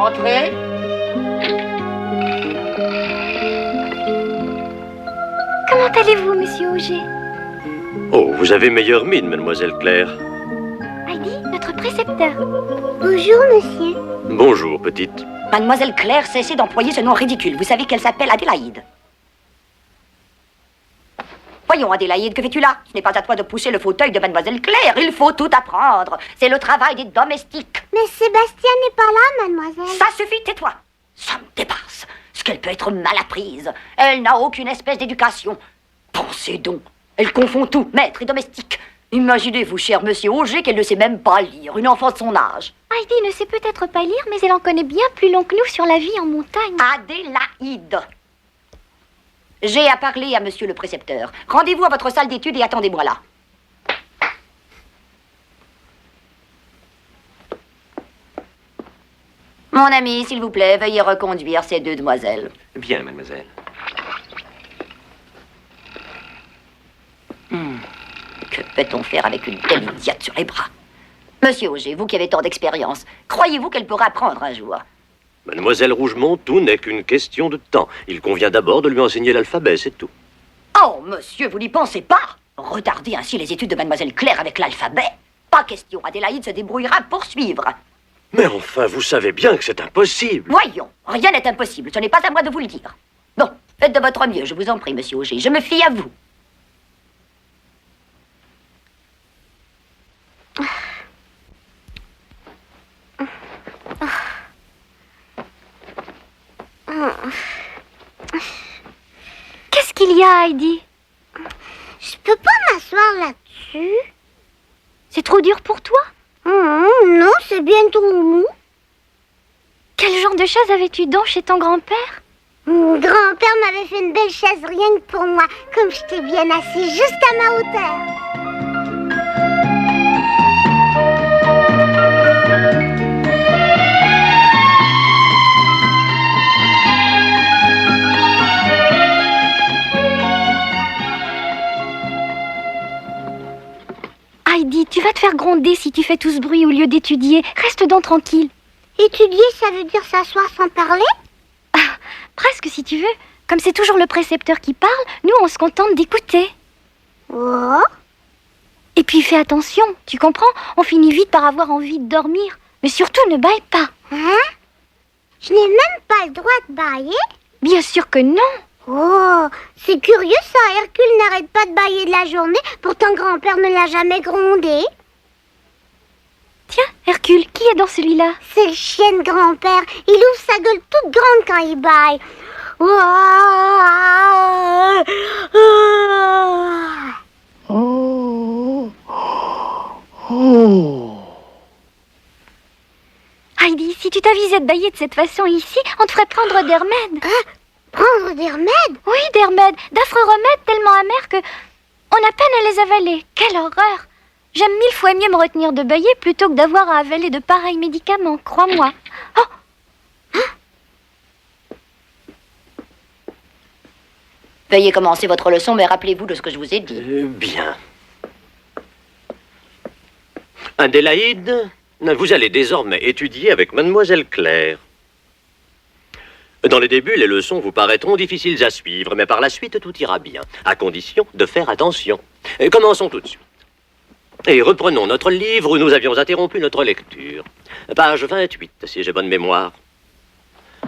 Entrez. Comment allez-vous, monsieur Auger? Oh, vous avez meilleure mine, mademoiselle Claire. Heidi, notre précepteur. Bonjour, monsieur. Bonjour, petite. Mademoiselle Claire, cessez d'employer ce nom ridicule. Vous savez qu'elle s'appelle Adélaïde. Voyons, Adélaïde, que fais-tu là? Ce n'est pas à toi de pousser le fauteuil de Mademoiselle Claire. Il faut tout apprendre. C'est le travail des domestiques. Mais Sébastien n'est pas là, mademoiselle. Ça suffit, tais-toi. Ça me dépasse. Ce qu'elle peut être mal apprise. Elle n'a aucune espèce d'éducation. Pensez donc. Elle confond tout, maître et domestique. Imaginez-vous, cher monsieur Auger, qu'elle ne sait même pas lire. Une enfant de son âge. Heidi ne sait peut-être pas lire, mais elle en connaît bien plus long que nous sur la vie en montagne. Adélaïde. J'ai à parler à monsieur le précepteur. Rendez-vous à votre salle d'études et attendez-moi là. Mon ami, s'il vous plaît, veuillez reconduire ces deux demoiselles. Bien, mademoiselle. Que peut-on faire avec une telle idiote sur les bras? Monsieur Auger, vous qui avez tant d'expérience, croyez-vous qu'elle pourra apprendre un jour? Mademoiselle Rougemont, tout n'est qu'une question de temps. Il convient d'abord de lui enseigner l'alphabet, c'est tout. Oh, monsieur, vous n'y pensez pas? Retardez ainsi les études de Mademoiselle Claire avec l'alphabet? Pas question, Adélaïde se débrouillera pour suivre. Mais enfin, vous savez bien que c'est impossible. Voyons, rien n'est impossible, ce n'est pas à moi de vous le dire. Bon, faites de votre mieux, je vous en prie, monsieur Auger, je me fie à vous. Qu'est-ce qu'il y a, Heidi? Je peux pas m'asseoir là-dessus? C'est trop dur pour toi? Non, c'est bien trop mou. Quel genre de chaise avais-tu donc chez ton grand-père? Mon grand-père m'avait fait une belle chaise rien que pour moi, comme j'étais bien assis juste à ma hauteur. Heidi, tu vas te faire gronder si tu fais tout ce bruit au lieu d'étudier. Reste donc tranquille. Étudier, ça veut dire s'asseoir sans parler? Presque si tu veux. Comme c'est toujours le précepteur qui parle, nous on se contente d'écouter. Oh. Et puis fais attention, tu comprends? On finit vite par avoir envie de dormir. Mais surtout ne bâille pas. Hein? Je n'ai même pas le droit de bâiller? Bien sûr que non. Oh, c'est curieux ça, Hercule n'arrête pas de bâiller de la journée, pourtant grand-père ne l'a jamais grondé. Tiens, Hercule, qui est dans celui-là? C'est le chien de grand-père, il ouvre sa gueule toute grande quand il bâille. Heidi, si tu t'avisais de bâiller de cette façon ici, on te ferait prendre des remèdes. Prendre des remèdes? Oui, des remèdes, d'affreux remèdes tellement amers que on a peine à les avaler. Quelle horreur! J'aime 1000 fois mieux me retenir de bâiller plutôt que d'avoir à avaler de pareils médicaments, crois-moi. Oh! Veuillez commencer votre leçon, mais rappelez-vous de ce que je vous ai dit. Bien. Adélaïde, vous allez désormais étudier avec mademoiselle Claire. Dans les débuts, les leçons vous paraîtront difficiles à suivre, mais par la suite, tout ira bien, à condition de faire attention. Et commençons tout de suite. Et reprenons notre livre où nous avions interrompu notre lecture. Page 28, si j'ai bonne mémoire.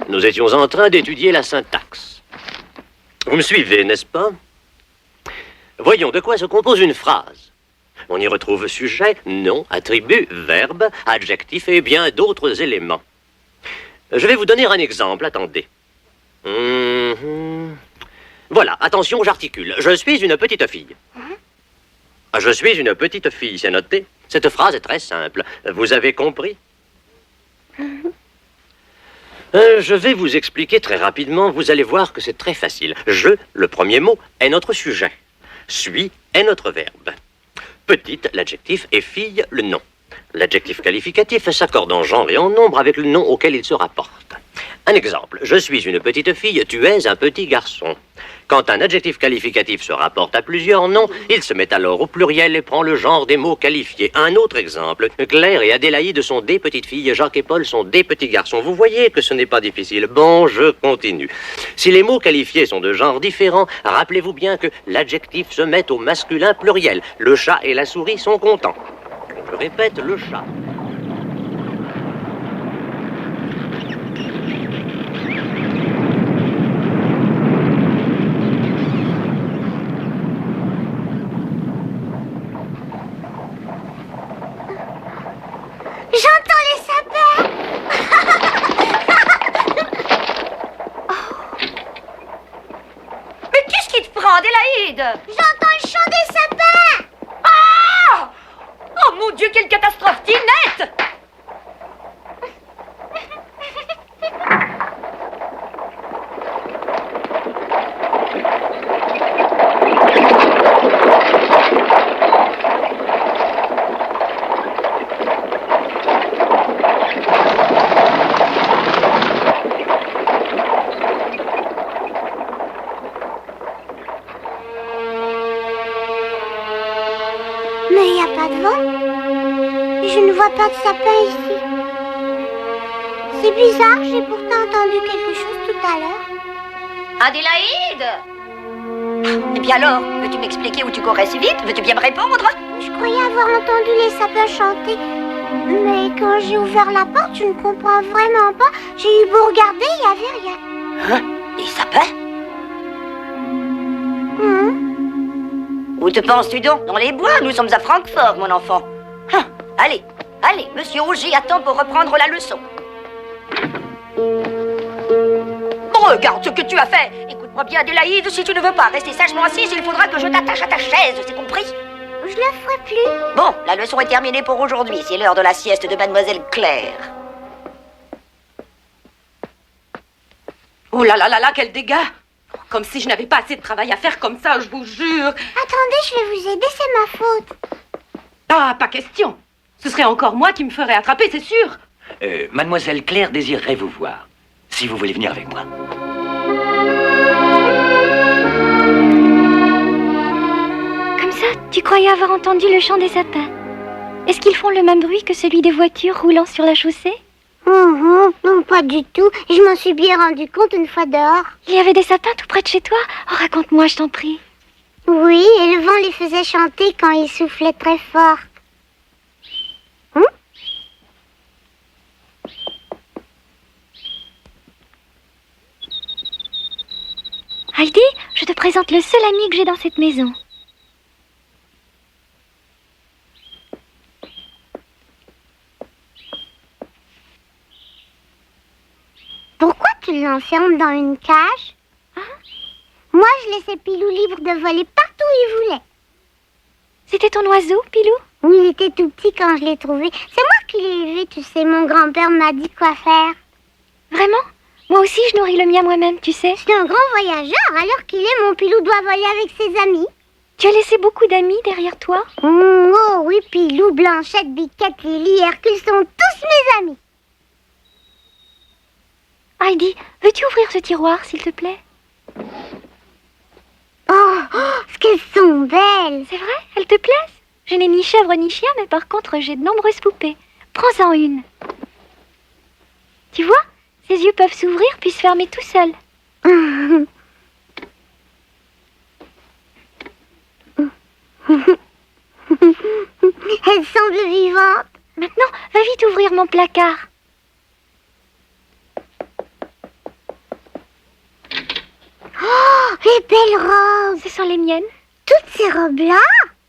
Nous étions en train d'étudier la syntaxe. Vous me suivez, n'est-ce pas? Voyons de quoi se compose une phrase. On y retrouve sujet, nom, attribut, verbe, adjectif et bien d'autres éléments. Je vais vous donner un exemple, attendez. Voilà, attention, j'articule. Je suis une petite fille. Je suis une petite fille, c'est noté. Cette phrase est très simple. Vous avez compris? Je vais vous expliquer très rapidement. Vous allez voir que c'est très facile. Je, le premier mot, est notre sujet. Suis est notre verbe. Petite, l'adjectif, et fille, le nom. L'adjectif qualificatif s'accorde en genre et en nombre avec le nom auquel il se rapporte. Un exemple. Je suis une petite fille, tu es un petit garçon. Quand un adjectif qualificatif se rapporte à plusieurs noms, il se met alors au pluriel et prend le genre des mots qualifiés. Un autre exemple. Claire et Adélaïde sont des petites filles, Jacques et Paul sont des petits garçons. Vous voyez que ce n'est pas difficile. Bon, je continue. Si les mots qualifiés sont de genres différents, rappelez-vous bien que l'adjectif se met au masculin pluriel. Le chat et la souris sont contents. Je répète, le chat. J'entends les sapins. Mais qu'est-ce qui te prend, Adélaïde? J'entends le chant des sapins. Ah! Oh mon Dieu, quelle catastrophe, Tinette! Mais il n'y a pas de vent. Et je ne vois pas de sapin ici. C'est bizarre, j'ai pourtant entendu quelque chose tout à l'heure. Adélaïde! Eh bien alors, veux-tu m'expliquer où tu courais si vite? Veux-tu bien me répondre? Je croyais avoir entendu les sapins chanter. Mais quand j'ai ouvert la porte, je ne comprends vraiment pas. J'ai eu beau regarder, il n'y avait rien. Hein? Les sapins? Où te penses-tu donc? Dans les bois, nous sommes à Francfort, mon enfant. Allez, allez, monsieur Auger attend pour reprendre la leçon. Regarde ce que tu as fait. Écoute-moi bien, Adélaïde, si tu ne veux pas rester sagement assise, il faudra que je t'attache à ta chaise, c'est compris? Je le ferai plus. Bon, la leçon est terminée pour aujourd'hui. C'est l'heure de la sieste de Mademoiselle Claire. Oh là là là là, quel dégât! Comme si je n'avais pas assez de travail à faire comme ça, je vous jure. Attendez, je vais vous aider, c'est ma faute. Ah, pas question. Ce serait encore moi qui me ferais attraper, c'est sûr. Mademoiselle Claire désirerait vous voir. Si vous voulez venir avec moi. Comme ça, tu croyais avoir entendu le chant des sapins. Est-ce qu'ils font le même bruit que celui des voitures roulant sur la chaussée? Non, pas du tout. Je m'en suis bien rendu compte une fois dehors. Il y avait des sapins tout près de chez toi? Oh, raconte-moi, je t'en prie. Oui, et le vent les faisait chanter quand ils soufflaient très fort. Heidi, je te présente le seul ami que j'ai dans cette maison. Pourquoi tu l'enfermes dans une cage? Moi, je laissais Pilou libre de voler partout où il voulait. C'était ton oiseau, Pilou? Oui, il était tout petit quand je l'ai trouvé. C'est moi qui l'ai élevé, tu sais, mon grand-père m'a dit quoi faire. Vraiment? Moi aussi, je nourris le mien moi-même, tu sais. C'est un grand voyageur, alors qu'il est, mon Pilou doit voler avec ses amis. Tu as laissé beaucoup d'amis derrière toi? Oh oui, Pilou, Blanchette, Biquette, Lily, Hercule sont tous mes amis. Heidi, veux-tu ouvrir ce tiroir, s'il te plaît? Oh, ce qu'elles sont belles. C'est vrai? Elles te plaisent? Je n'ai ni chèvre ni chien, mais par contre, j'ai de nombreuses poupées. Prends-en une. Tu vois? Ses yeux peuvent s'ouvrir puis se fermer tout seuls. Elles semblent vivantes. Maintenant, va vite ouvrir mon placard. Oh, les belles robes. Ce sont les miennes. Toutes ces robes-là?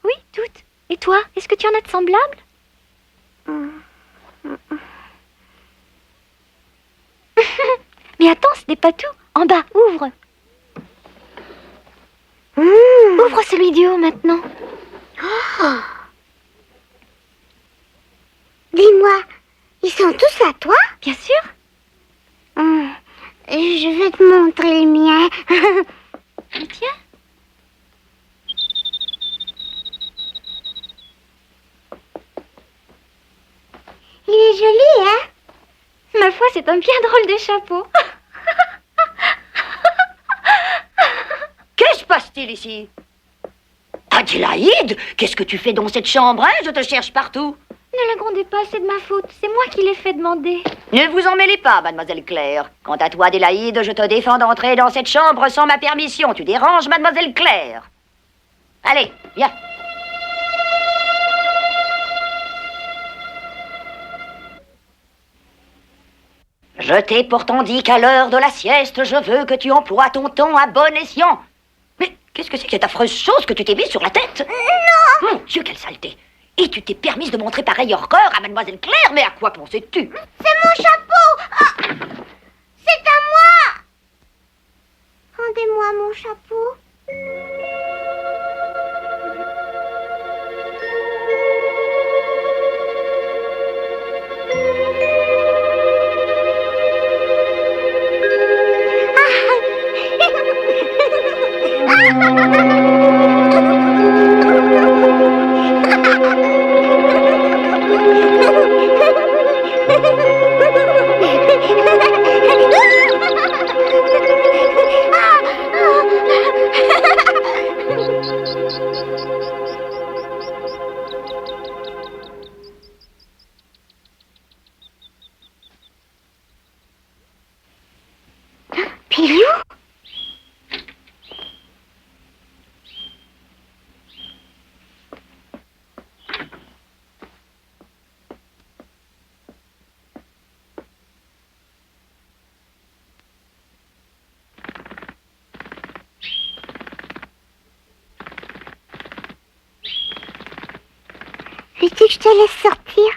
Oui, toutes. Et toi, est-ce que tu en as de semblables? Mais attends, ce n'est pas tout. En bas, ouvre. Ouvre celui du haut maintenant. Dis-moi, ils sont tous à toi? Bien sûr. Je vais te montrer le mien. Le tien? Il est joli, hein? Ma foi, c'est un bien drôle de chapeau. Qu'est-ce qui se passe-t-il ici? Adélaïde, qu'est-ce que tu fais dans cette chambre, hein? Je te cherche partout. Ne la grondez pas, c'est de ma faute. C'est moi qui l'ai fait demander. Ne vous en mêlez pas, mademoiselle Claire. Quant à toi, Adélaïde, je te défends d'entrer dans cette chambre sans ma permission. Tu déranges mademoiselle Claire. Allez, viens. Je t'ai pourtant dit qu'à l'heure de la sieste, je veux que tu emploies ton temps à bon escient. Mais qu'est-ce que c'est que cette affreuse chose que tu t'es mise sur la tête? Non! Mon Dieu, quelle saleté! Et tu t'es permise de montrer pareille horreur à mademoiselle Claire, mais à quoi pensais-tu? C'est mon chapeau! Ah, c'est à moi! Rendez-moi mon chapeau. Pilou? Veux-tu que je te laisse sortir?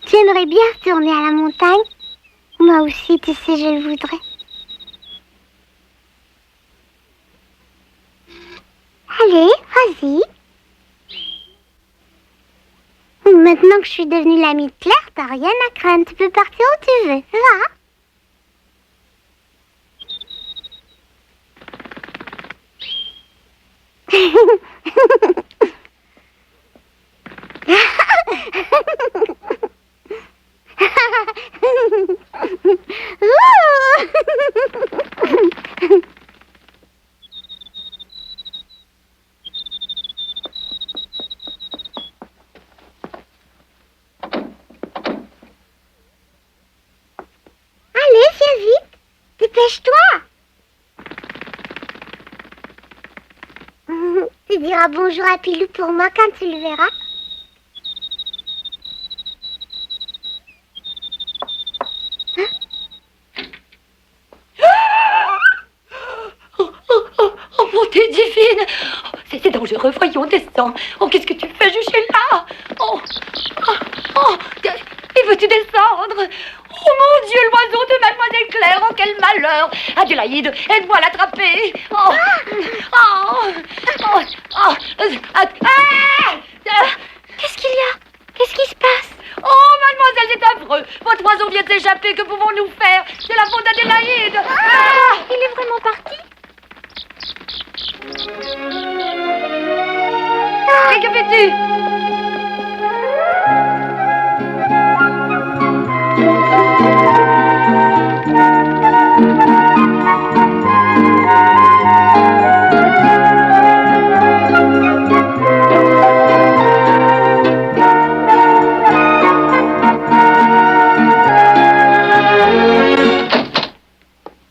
Tu aimerais bien retourner à la montagne? Moi aussi, tu sais, je le voudrais. Allez, vas-y. Maintenant que je suis devenue l'amie de Claire, t'as rien à craindre. Tu peux partir où tu veux. Va. Allez, viens vite. Dépêche-toi. Tu diras bonjour à Pilou pour moi quand tu le verras. Oh, bonté divine! C'est dangereux, voyons, descends. Oh, qu'est-ce que tu fais? Je suis là! Et veux-tu descendre? Oh mon Dieu, l'oiseau de mademoiselle Claire, oh quel malheur! Adélaïde, aide-moi à l'attraper! Qu'est-ce qu'il y a? Qu'est-ce qui se passe? Oh, mademoiselle, c'est affreux! Votre oiseau vient de s'échapper, que pouvons-nous faire? C'est la faute d'Adélaïde! Il est vraiment parti? Et que fais-tu?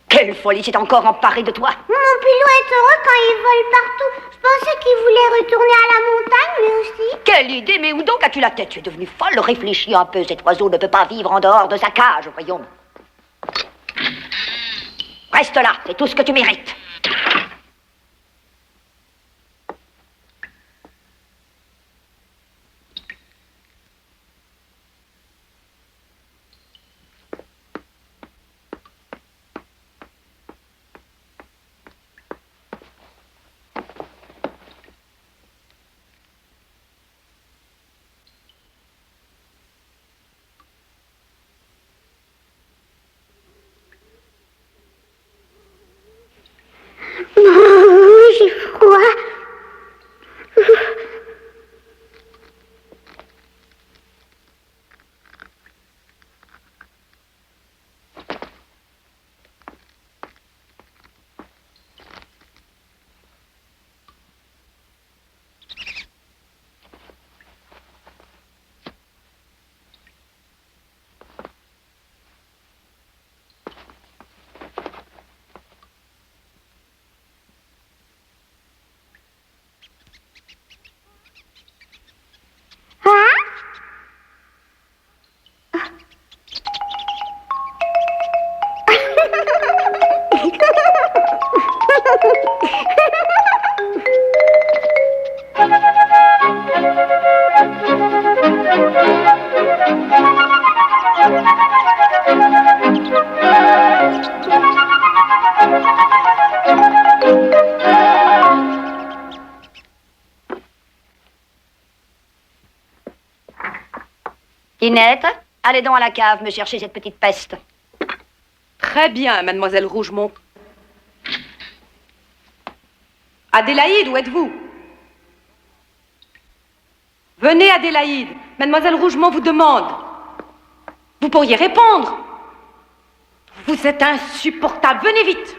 Quelle folie s'est encore emparée de toi? Mon Pilou est heureux quand il vole partout. Je pensais qu'il voulait retourner à la montagne, lui aussi. Quelle idée, mais où donc as-tu la tête? Tu es devenue folle, réfléchis un peu, cet oiseau ne peut pas vivre en dehors de sa cage, voyons. Reste là, c'est tout ce que tu mérites. Ninette, allez donc à la cave me chercher cette petite peste. Très bien, mademoiselle Rougemont. Adélaïde, où êtes-vous? Venez, Adélaïde. Mademoiselle Rougemont vous demande. Vous pourriez répondre. Vous êtes insupportable. Venez vite.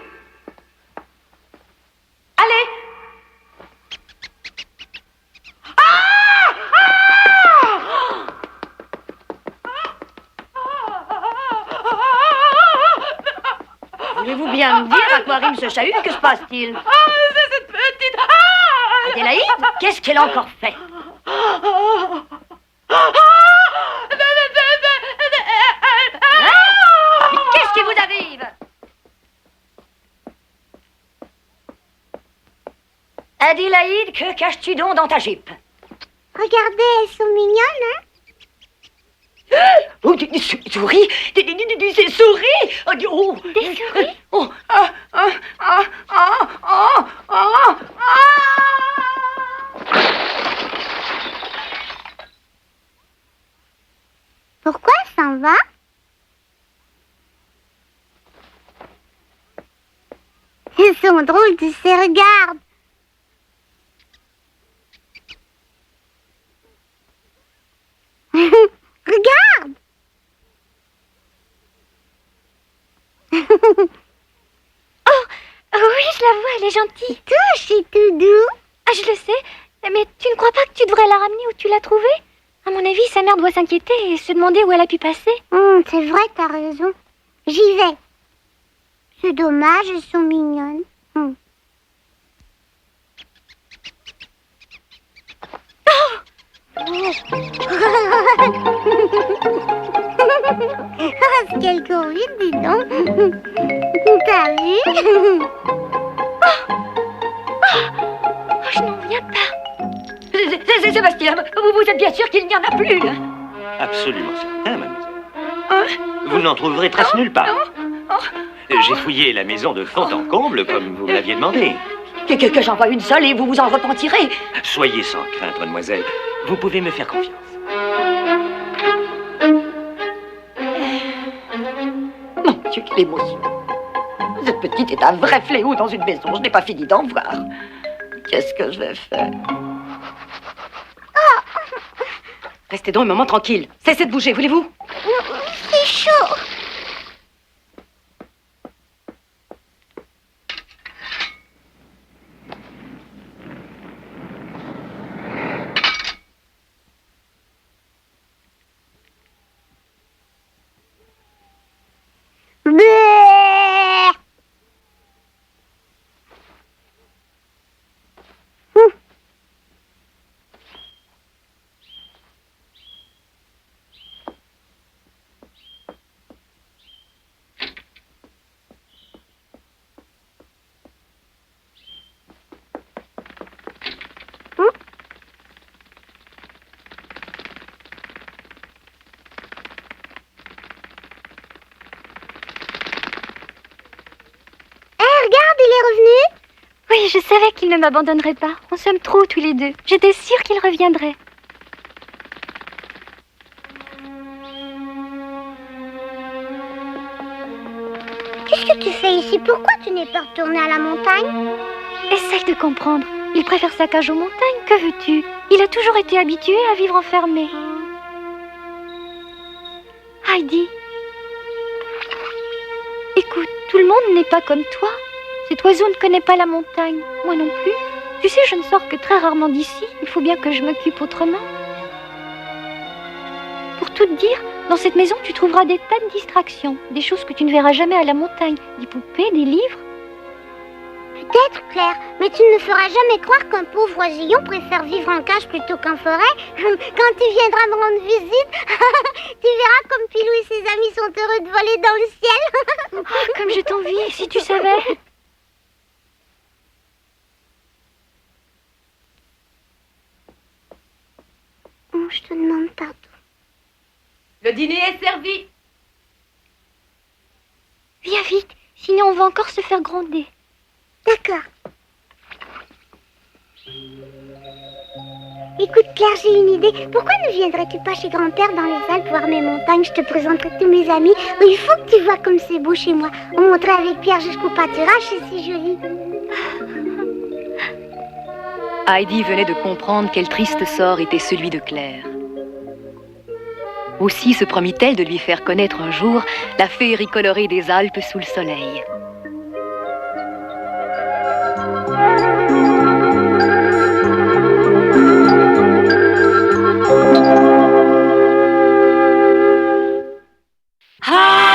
Allez. Voulez-vous bien me dire à quoi rime ce chahut? Que se passe-t-il? C'est cette petite... Adélaïde, qu'est-ce qu'elle a encore fait? Mais qu'est-ce qui vous arrive? Adélaïde, que caches-tu donc dans ta jupe? Regardez, elles sont mignonnes, hein? Oh, des souris! Des souris! Oh, Des souris? oh, Pourquoi elle s'en va? Elles sont drôles, tu sais, regarde. Regarde. Oh oui, je la vois, elle est gentille. Touche, c'est tout doux. Ah, je le sais. Mais tu ne crois pas que tu devrais la ramener où tu l'as trouvée? À mon avis, sa mère doit s'inquiéter et se demander où elle a pu passer. C'est vrai, t'as raison. J'y vais. C'est dommage, elles sont mignonnes. C'est qu'elle court vite, dis donc. T'as vu? Oh, je n'en reviens pas. c'est Sébastien, vous êtes bien sûr qu'il n'y en a plus? Absolument certain, mademoiselle. Vous n'en trouverez trace nulle part. J'ai fouillé la maison de fond en comble, comme vous l'aviez demandé. Que j'en vois une seule et vous vous en repentirez. Soyez sans crainte, mademoiselle. Vous pouvez me faire confiance. Mon Dieu, quelle émotion. Cette petite est un vrai fléau dans une maison. Je n'ai pas fini d'en voir. Qu'est-ce que je vais faire? Restez donc un moment tranquille. Cessez de bouger, voulez-vous? C'est chaud. Bleh. Regarde, il est revenu. Oui, je savais qu'il ne m'abandonnerait pas. On s'aime trop tous les deux. J'étais sûre qu'il reviendrait. Qu'est-ce que tu fais ici? Pourquoi tu n'es pas retourné à la montagne? Essaye de comprendre. Il préfère sa cage aux montagnes. Que veux-tu? Il a toujours été habitué à vivre enfermé. Heidi. Écoute, tout le monde n'est pas comme toi. Cet oiseau ne connaît pas la montagne. Moi non plus. Tu sais, je ne sors que très rarement d'ici. Il faut bien que je m'occupe autrement. Pour tout te dire, dans cette maison, tu trouveras des tas de distractions. Des choses que tu ne verras jamais à la montagne. Des poupées, des livres. Peut-être, Claire, mais tu ne me feras jamais croire qu'un pauvre oisillon préfère vivre en cage plutôt qu'en forêt. Quand tu viendras me rendre visite, tu verras comme Pilou et ses amis sont heureux de voler dans le ciel. Oh, comme je t'envie, si tu savais. Je te demande pardon. Le dîner est servi. Viens vite, sinon on va encore se faire gronder. D'accord. Écoute Claire, j'ai une idée. Pourquoi ne viendrais-tu pas chez grand-père dans les Alpes voir mes montagnes? Je te présenterai tous mes amis. Oh, il faut que tu vois comme c'est beau chez moi. On monterait avec Pierre jusqu'au pâturage, c'est si joli. Heidi venait de comprendre quel triste sort était celui de Claire. Aussi se promit-elle de lui faire connaître un jour la féerie colorée des Alpes sous le soleil. Ah